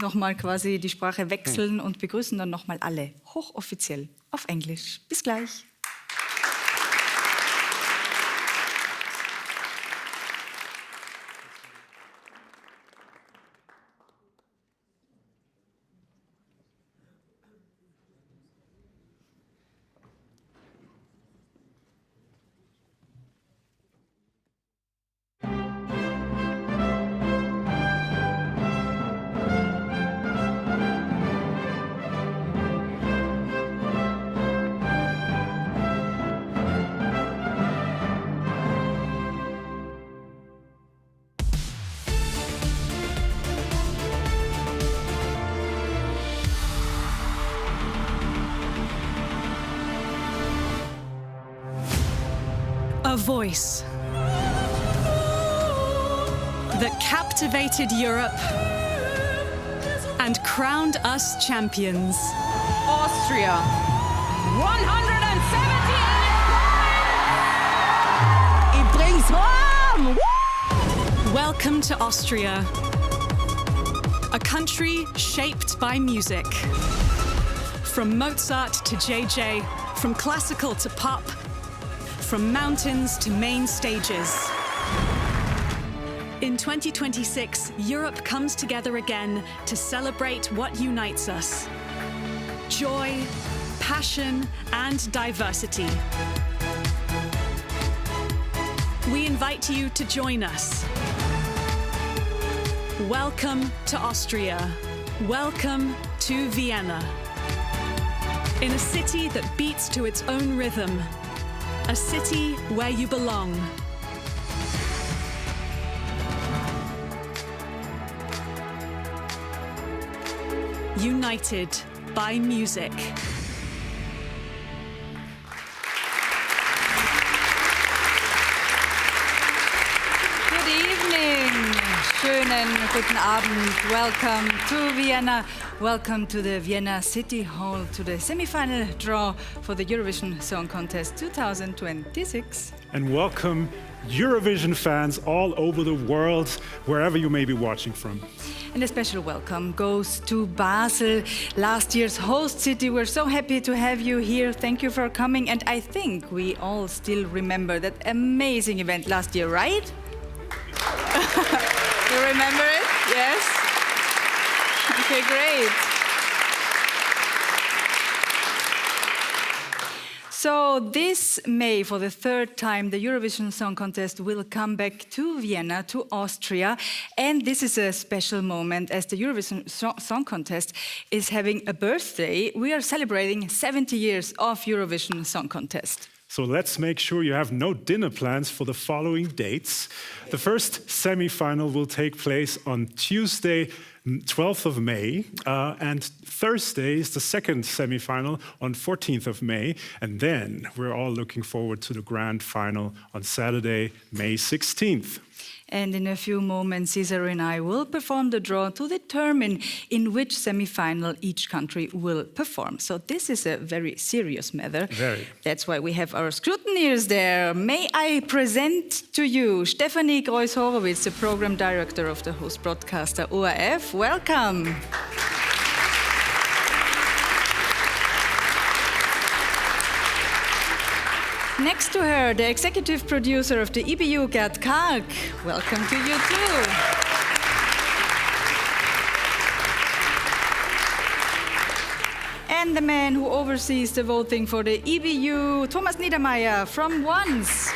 nochmal quasi die Sprache wechseln und begrüßen dann nochmal alle hochoffiziell auf Englisch. Bis gleich. A voice that captivated Europe and crowned us champions. Austria, 178 points! It brings home! Welcome to Austria, a country shaped by music. From Mozart to JJ, from classical to pop, from mountains to main stages. In 2026, Europe comes together again to celebrate what unites us: joy, passion, and diversity. We invite you to join us. Welcome to Austria. Welcome to Vienna. In a city that beats to its own rhythm, a city where you belong. United by music. Good evening. Schönen guten Abend. Welcome to Vienna. Welcome to the Vienna City Hall to the semi-final draw for the Eurovision Song Contest 2026. And welcome Eurovision fans all over the world, wherever you may be watching from. And a special welcome goes to Basel, last year's host city. We're so happy to have you here. Thank you for coming. And I think we all still remember that amazing event last year, right? You remember it? Yes? Okay, great. So this May, for the third time, the Eurovision Song Contest will come back to Vienna, to Austria. And this is a special moment as the Eurovision Song Contest is having a birthday. We are celebrating 70 years of Eurovision Song Contest. So let's make sure you have no dinner plans for the following dates. The first semi-final will take place on Tuesday, 12th of May, and Thursday is the second semi-final on 14th of May, and then we're all looking forward to the grand final on Saturday, May 16th. And in a few moments, Cesar and I will perform the draw to determine in which semi-final each country will perform. So this is a very serious matter. Very. That's why we have our scrutineers there. May I present to you Stefanie Greuß-Horowitz, the program director of the host broadcaster ORF. Welcome. Next to her, the executive producer of the EBU, Gerd Karg. Welcome to you too. And the man who oversees the voting for the EBU, Thomas Niedermeyer from Once.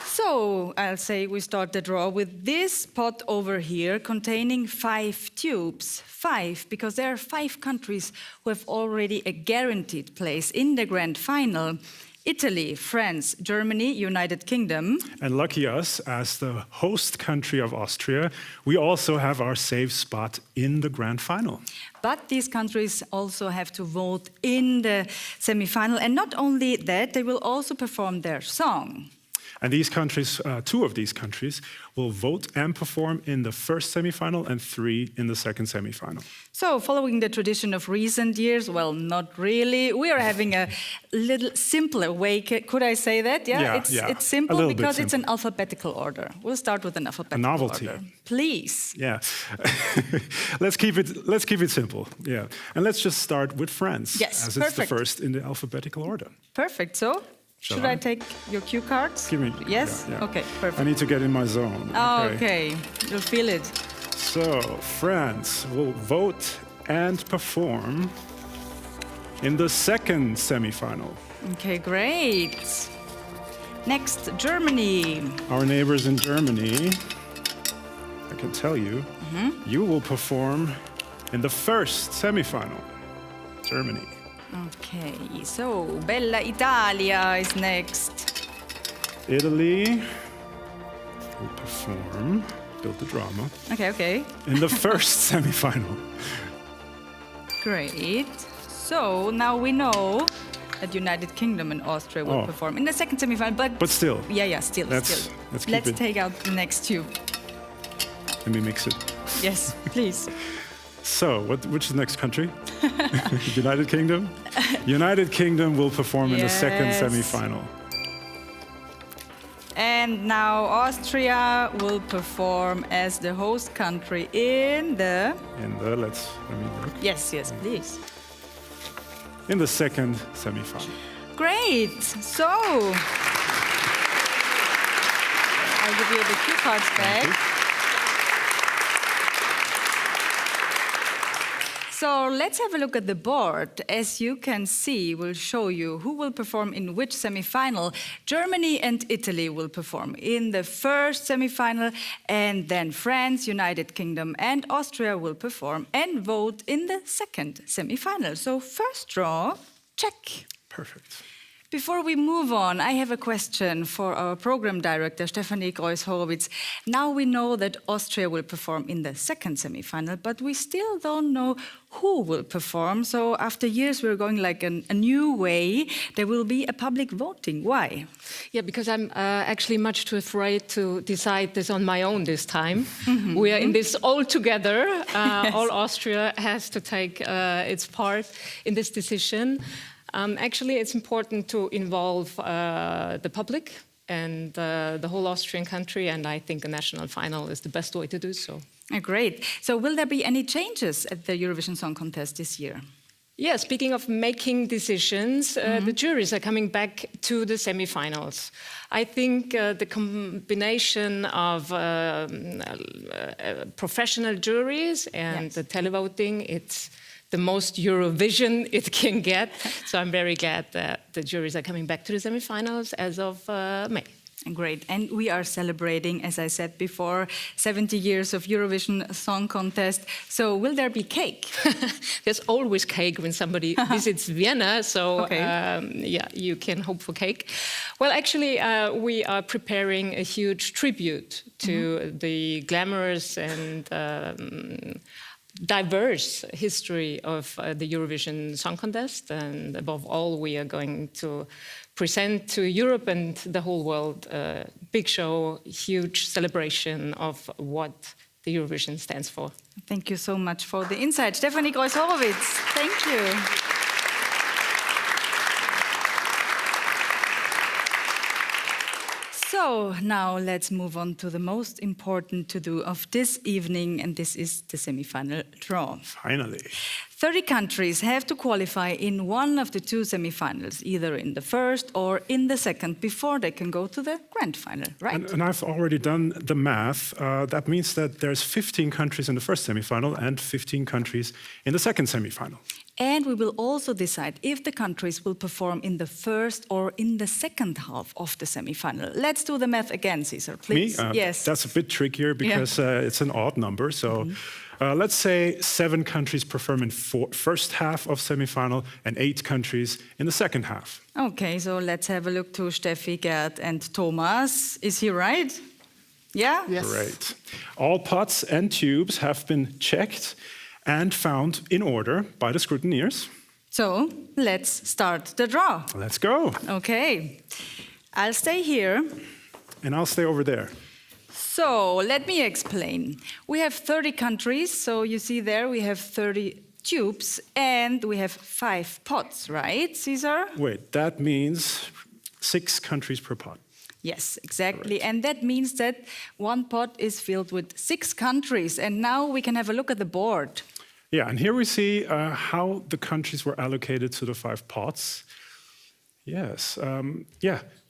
So I'll say we start the draw with this pot over here containing 5 tubes. 5, because there are 5 countries who have already a guaranteed place in the grand final. Italy, France, Germany, United Kingdom. And lucky us, as the host country of Austria, we also have our safe spot in the grand final. But these countries also have to vote in the semi-final. And not only that, they will also perform their song. And these countries, two of these countries, will vote and perform in the first semifinal and 3 in the second semifinal. So, following the tradition of recent years, well, not really. We are having a little simpler way. Could I say that? Yeah, it's simple a little bit because it's an simple. alphabetical order. We'll start with an alphabetical novelty. order. Please. Yeah, let's keep it simple. Yeah, and let's just start with France, Yes, as it's the perfect. first in the alphabetical order. Perfect. So, Shall should I? I take your cue cards? Give me. Yes? yeah. Okay, I perfect. need to get in my zone. Okay, you'll feel it. So France will vote and perform in the second semifinal. Okay, great. Next, Germany. Our neighbors in Germany, I can tell you, you will perform in the first semifinal. Germany. Okay, so Bella Italia is next. Italy will perform, build the drama, Okay, in the first semifinal. great. So now we know that United Kingdom and Austria will Oh. perform in the second semifinal, but Still, still. let's keep it. take out the next two. let me mix it. Yes, please. So, which is the next country? United Kingdom? United Kingdom will perform in the second Yes. semifinal. And now Austria will perform as the host country in the... Let me look. Yes, please. In the second semifinal. Great. So, I'll give you the cue cards back. So let's have a look at the board. As you can see, we'll show you who will perform in which semifinal. Germany and Italy will perform in the first semifinal, and then France, United Kingdom, and Austria will perform and vote in the second semifinal. So first draw, check. Perfect. Before we move on, I have a question for our program director, Stefanie Greuß-Horowitz. Now we know that Austria will perform in the second semifinal, but we still don't know who will perform. So after years, we're going like a new way. There will be a public voting. Why? Yeah, because I'm actually much too afraid to decide this on my own this time. We are in this all together. All Austria has to take its part in this decision. Actually, it's important to involve the public and the whole Austrian country, and I think a national final is the best way to do so. Great. So will there be any changes at the Eurovision Song Contest this year? Yeah, speaking of making decisions, the juries are coming back to the semifinals. I think the combination of professional juries and the televoting, it's the most Eurovision it can get. So I'm very glad that the juries are coming back to the semifinals as of May. Great. And we are celebrating, as I said before, 70 years of Eurovision Song Contest. So will there be cake? There's always cake when somebody visits Vienna. So yeah, you can hope for cake. Well, actually, we are preparing a huge tribute to the glamorous and diverse history of the Eurovision Song Contest, and above all, we are going to present to Europe and the whole world a big show, huge celebration of what the Eurovision stands for. Thank you so much for the insight. Stefanie Greuß-Horowitz, thank you. So now let's move on to the most important to-do of this evening, and this is the semi-final draw. Finally. 30 countries have to qualify in one of the two semi-finals, either in the first or in the second, before they can go to the grand final, right? And I've already done the math. That means that there's 15 countries in the first semifinal and 15 countries in the second semifinal. And we will also decide if the countries will perform in the first or in the second half of the semi-final. Let's do the math again, Cesar, please. Me? Yes. That's a bit trickier because it's an odd number. So let's say 7 countries perform in first half of semi-final and 8 countries in the second half. Okay, so let's have a look to Steffi, Gerd, and Thomas. Is he right? Yeah? Yes. Great. All pots and tubes have been checked and found in order by the scrutineers. So let's start the draw. Let's go. Okay. I'll stay here. And I'll stay over there. So let me explain. We have 30 countries, so you see there we have 30 tubes, and we have 5 pots, right, Caesar? Wait, that means 6 countries per pot. Yes, exactly. And that means that one pot is filled with 6 countries. And now we can have a look at the board. Yeah, and here we see how the countries were allocated to the 5 pots. Yes,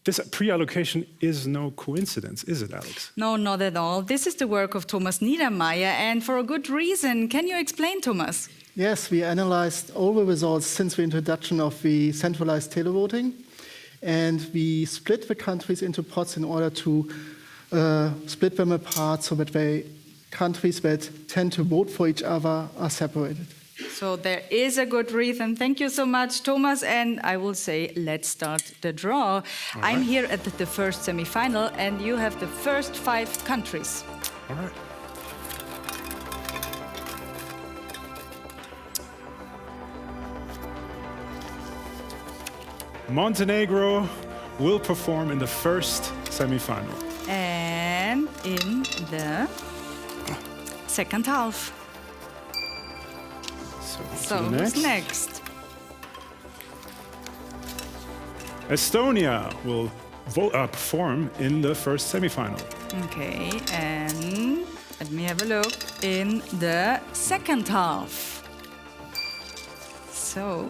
this pre-allocation is no coincidence, is it, Alex? No, not at all. This is the work of Thomas Niedermeyer, and for a good reason. Can you explain, Thomas? Yes, we analyzed all the results since the introduction of the centralized televoting, and we split the countries into pots in order to split them apart so that countries that tend to vote for each other are separated. So there is a good reason. Thank you so much, Thomas. And I will say, let's start the draw. I'm here at the first semi-final, and you have the first 5 countries. All right. Montenegro will perform in the first semi-final. And in the second half. So who's next? Estonia will perform in the first semi-final. Okay, and let me have a look in the second half. So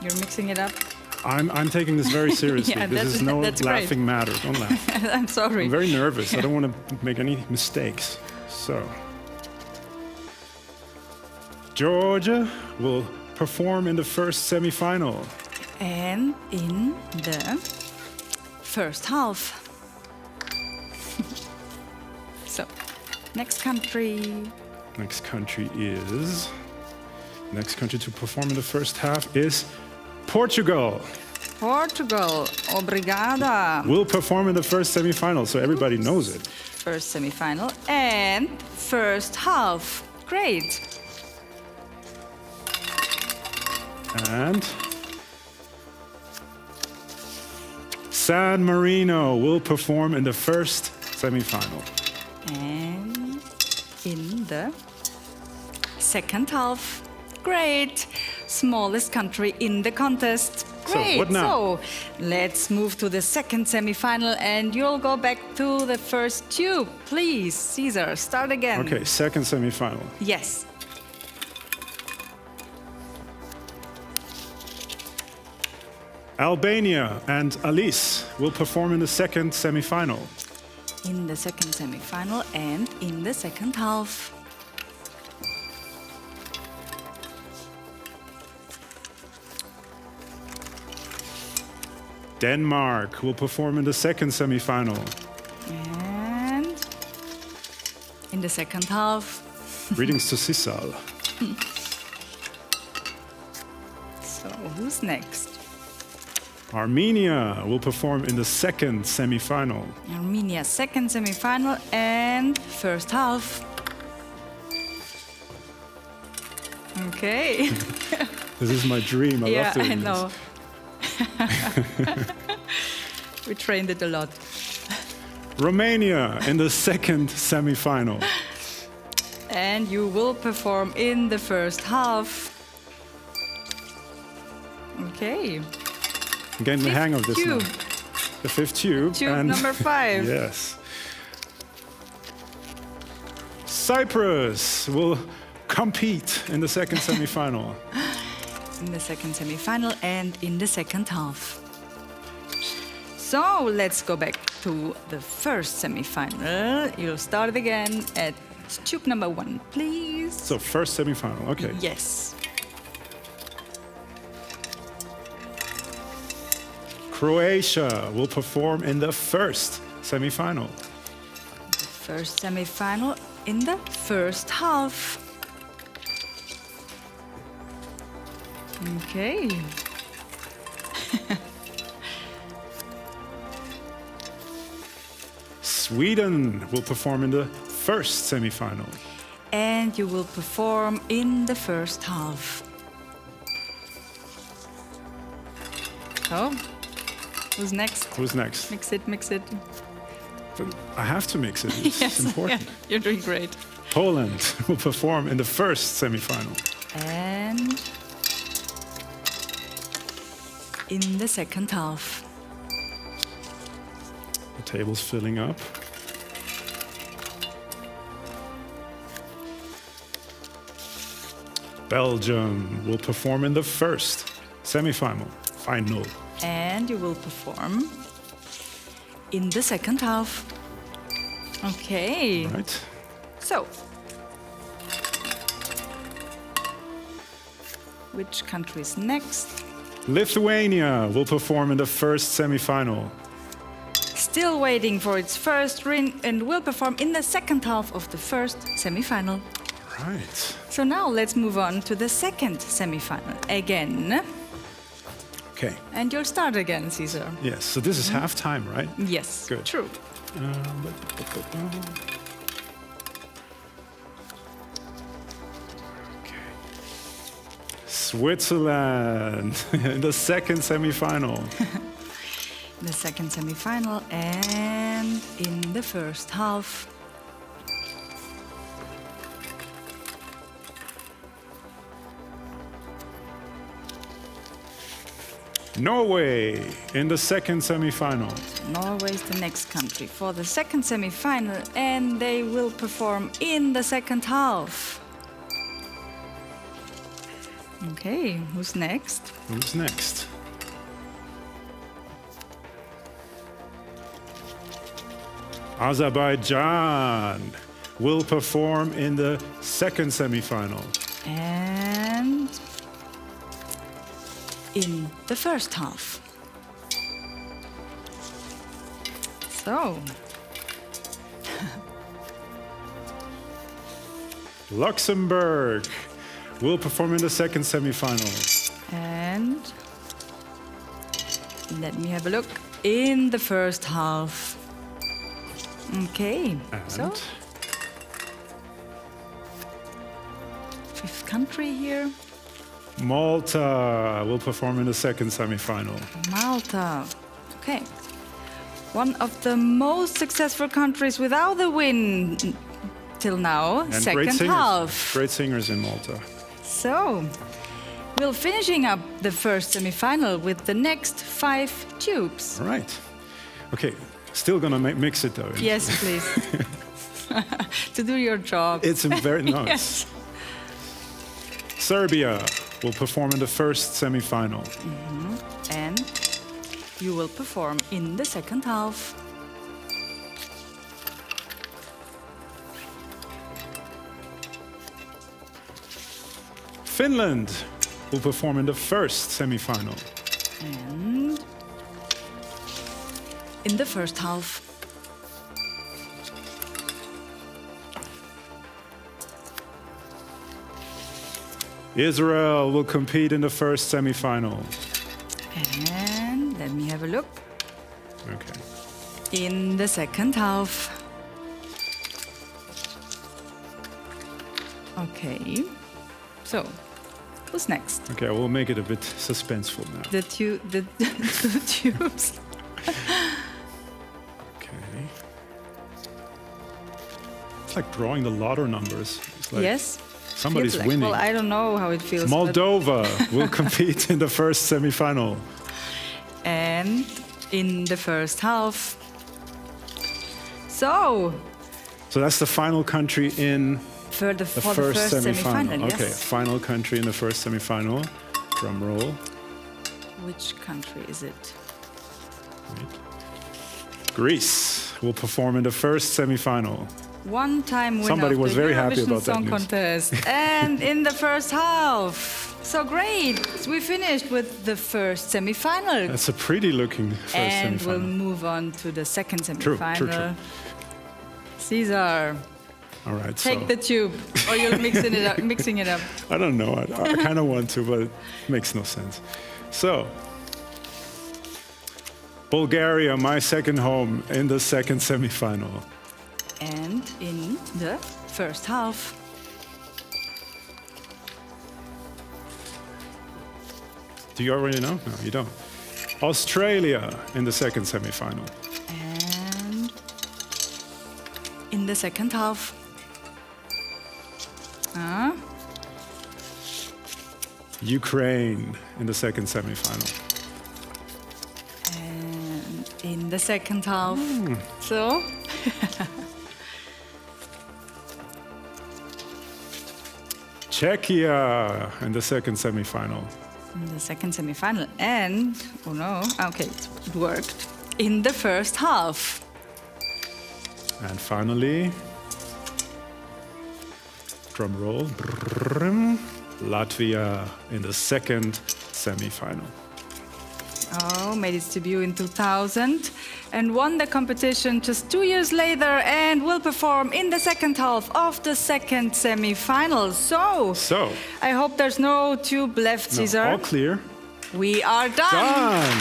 you're mixing it up? I'm taking this very seriously. Yeah, this is no that's laughing matter. Don't laugh. I'm sorry. I'm very nervous. I don't want to make any mistakes. So, Georgia will perform in the first semi-final. And in the first half. So, next country. Next country to perform in the first half is Portugal. Portugal, obrigada. Will perform in the first semi-final, so everybody knows it. First semi-final and first half. Great. And San Marino will perform in the first semi-final. And in the second half. Great. Smallest country in the contest. Great. So, what now? So, let's move to the second semi-final, and you'll go back to the first tube. Please, Caesar, start again. Okay, second semi-final. Yes. Albania and Alice will perform in the second semi-final. In the second semi-final and in the second half. Denmark will perform in the second semi-final. And in the second half. Greetings to Sissal. So, who's next? Armenia will perform in the second semi-final. Armenia, second semi-final and first half. Okay. This is my dream. I love doing I this. know. We trained it a lot. Romania in the second semi-final. And you will perform in the first half. Okay. I'm getting the hang of this now. Tube. The fifth tube. Tube and number 5. Yes. Cyprus will compete in the second semi-final. In the second semi-final and in the second half. So let's go back to the first semi-final. You'll start again at tube number 1, please. So first semi-final, okay. Yes. Croatia will perform in the first semi-final. First semi-final in the first half. Okay. Sweden will perform in the first semi-final. And you will perform in the first half. So, Who's next? Who's next? Mix it, mix it. I have to mix it. It's important. Yeah, you're doing great. Poland will perform in the first semi-final. And in the second half. The table's filling up. Belgium will perform in the first semi-final. Final. And you will perform in the second half. Okay. Right. So, which country is next? Lithuania will perform in the first semi-final. Still waiting for its first ring and will perform in the second half of the first semi-final. Right. So now let's move on to the second semi-final again. Okay. And you'll start again, Caesar. Yes. So this is half-time, right? Yes, Good. true. Okay. Switzerland in the second semi-final. The second semi-final and in the first half. Norway in the second semi-final. Norway is the next country for the second semi-final and they will perform in the second half. Okay, who's next? Who's next? Azerbaijan will perform in the second semi-final. And in the first half. So, Luxembourg will perform in the second semi-final. and let me have a look in the first half. Okay, so And fifth country here, Malta will perform in the second semi-final. Malta. Okay, one of the most successful countries without a win till now, And second half. Great singers in Malta. So, we're finishing up the first semi-final with the next 5 tubes. All right. Okay, still gonna mix it though. Yes, please. To do your job. It's a very nice. Yes. Serbia will perform in the first semi-final. And you will perform in the second half. Finland will perform in the first semi-final. And in the first half. Israel will compete in the first semi-final. And let me have a look. Okay. In the second half. Okay. So, who's next? Okay, we'll make it a bit suspenseful now. The two tubes. Okay. It's like drawing the lotto numbers. It's like Yes. somebody's Feels like- winning. Well, I don't know how it feels. but- Moldova will compete in the first semi-final. And in the first half. So, So that's the final country in for the the first first semi-final. semi-final, Okay, yes. final country in the first semi-final. Drum roll. Which country is it? Greece will perform in the first semi-final. One-time winner Somebody of was the very happy Eurovision about that Song news. Contest. And in the first half. So great. We finished with the first semi-final. That's a pretty looking first And we'll semi-final. move on to the second True, semi-final. true. Caesar, All right, take so the tube, or you're mixing it up. I don't know. I kind of want to, but it makes no sense. So, Bulgaria, my second home, in the second semi-final. And in the first half. Do you already know? No, you don't. Australia in the second semi-final. And in the second half. Ukraine in the second semi-final. And in the second half. So. Czechia in the second semi-final. In the second semi-final. And, oh no, okay, it worked. In the first half. And finally, drum roll, Latvia in the second semi-final. Oh, made its debut in 2000 and won the competition just 2 years later and will perform in the second half of the second semi-final. So, I hope there's no tube left, Caesar. All clear. We are done. Done.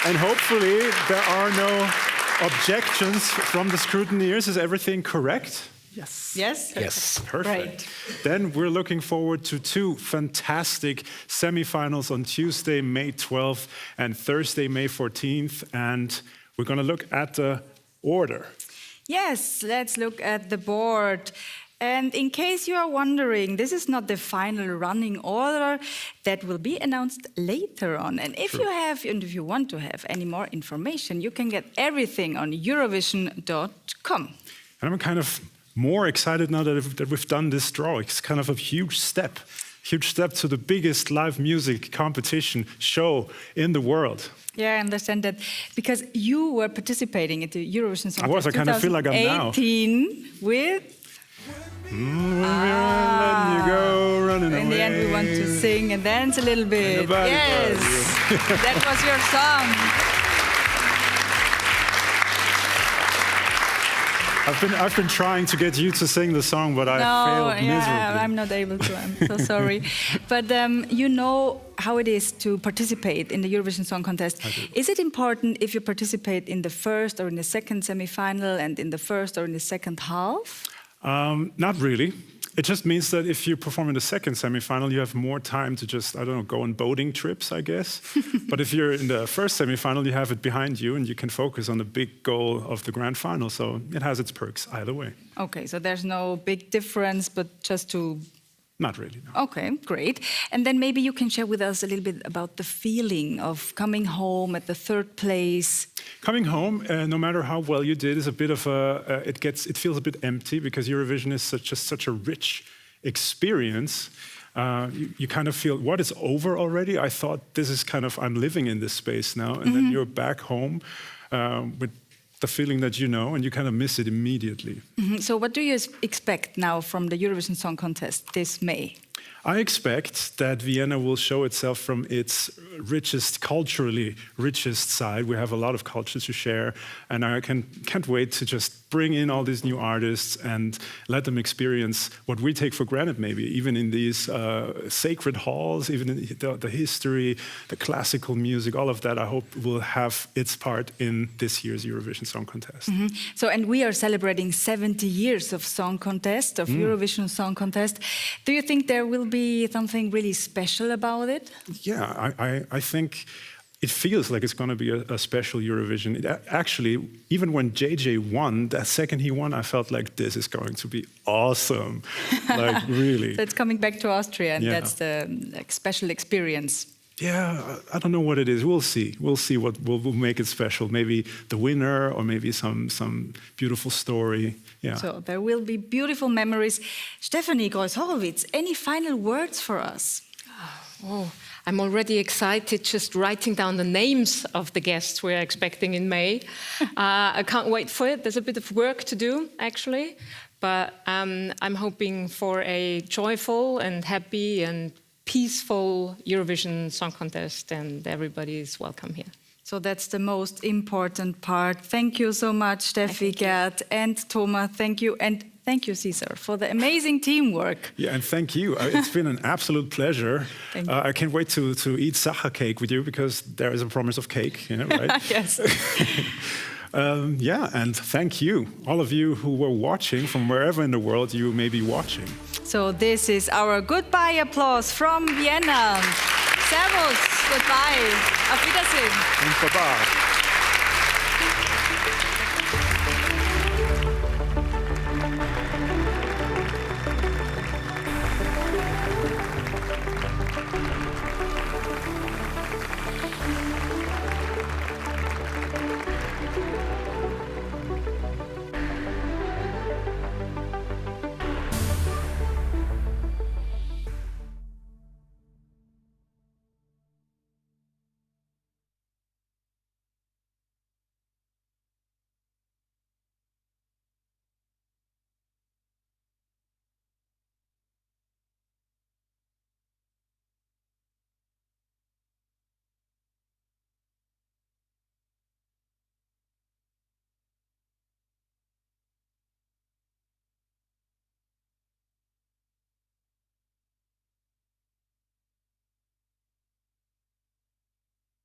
And hopefully there are no objections from the scrutineers. Is everything correct? Yes. Yes? Yes, perfect. Great. Then we're looking forward to two fantastic semifinals on Tuesday, May 12th and Thursday, May 14th. And we're going to look at the order. Yes, let's look at the board. And in case you are wondering, this is not the final running order. That will be announced later on. And if you have, and if you want to have any more information, you can get everything on Eurovision.com. And I'm kind of more excited now that we've done this draw. It's kind of a huge step to the biggest live music competition show in the world. Yeah, I understand that because you were participating in the Eurovision Song Contest. I kind of feel like I'm now. 2018 with. Letting you go, running away. In the end, we want to sing and dance a little bit. Yes, that was your song. I've been trying to get you to sing the song, but I failed miserably. I'm not able to. I'm so sorry. But you know how it is to participate in the Eurovision Song Contest. Is it important if you participate in the first or in the second semi-final and in the first or in the second half? Not really. It just means that if you perform in the second semi-final, you have more time to just, I don't know, go on boating trips, I guess. But if you're in the first semi-final, you have it behind you and you can focus on the big goal of the grand final. So it has its perks either way. Okay, so there's no big difference, but just to... Not really, no. Okay, great. And then maybe you can share with us a little bit about the feeling of coming home at the third place. Coming home, no matter how well you did, is a bit of a. It feels a bit empty because Eurovision is such a rich experience. You kind of feel, what, is over already? I thought this is kind of, I'm living in this space now, and then you're back home with the feeling that you know, and you kind of miss it immediately. So what do you expect now from the Eurovision Song Contest this May? I expect that Vienna will show itself from its culturally richest side. We have a lot of cultures to share, and I can't wait to just bring in all these new artists and let them experience what we take for granted, maybe, even in these sacred halls, even in the history, the classical music, all of that, I hope will have its part in this year's Eurovision Song Contest. So, and we are celebrating 70 years of Song Contest, of Eurovision Song Contest. Do you think there will be something really special about it? Yeah, I think it feels like it's going to be a special Eurovision. Actually, even when JJ won, that second he won, I felt like this is going to be awesome. Like, really. So it's coming back to Austria, and that's the special experience. Yeah, I don't know what it is. We'll see. We'll see what will make it special. Maybe the winner, or maybe some beautiful story. Yeah. So there will be beautiful memories. Stephanie Gross-Horowitz, any final words for us? Oh, I'm already excited just writing down the names of the guests we're expecting in May. I can't wait for it. There's a bit of work to do, actually. But I'm hoping for a joyful and happy and peaceful Eurovision Song Contest, and everybody is welcome here. So that's the most important part. Thank you so much, Steffi, Gerd, and Thomas. Thank you. And thank you, Caesar, for the amazing teamwork. Yeah, and thank you. It's been an absolute pleasure. I can't wait to eat Sacher cake with you, because there is a promise of cake, right? Yes. Yeah, and thank you, all of you who were watching from wherever in the world you may be watching. So this is our goodbye applause from Vienna. Servus, goodbye, auf Wiedersehen. And bye-bye.